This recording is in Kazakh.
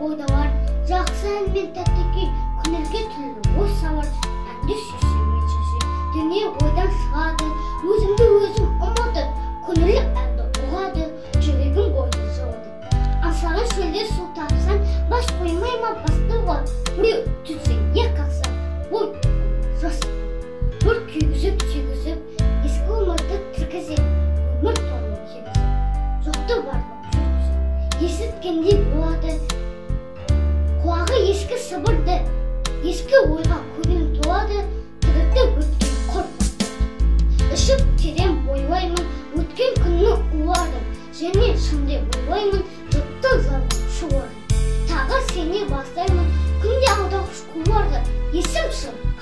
ойда бар, жақсы ән мен тәттіке күнерге түрлі ой сауар, әнді сүйсемен шеше. Дүние ойдан шығады, өзімді өзім ұмытып, күнерлі әнді ұғады, жүрегім бойды жауады. Аңсаған шөлде су тапсан, бас қоймай ма бастауға, біреу түзсең ек қақсан, ой жас. Бір күйгізіп, ескі өмірді тіркізіп, өмір торын кегізіп, жоқты барлық жүргізіп, есіткендей болады. Құлағы ескі сыбырды, ескі ойға көңілім толады, тірікті өткен қорқықты. Ішіп терең бойлаймын, өткен күнні уладым, және шынды ойлаймын, жұртты жалғып шуладым. Тағы сені бастаймын, күнде алдағыш қуларды, есім шын.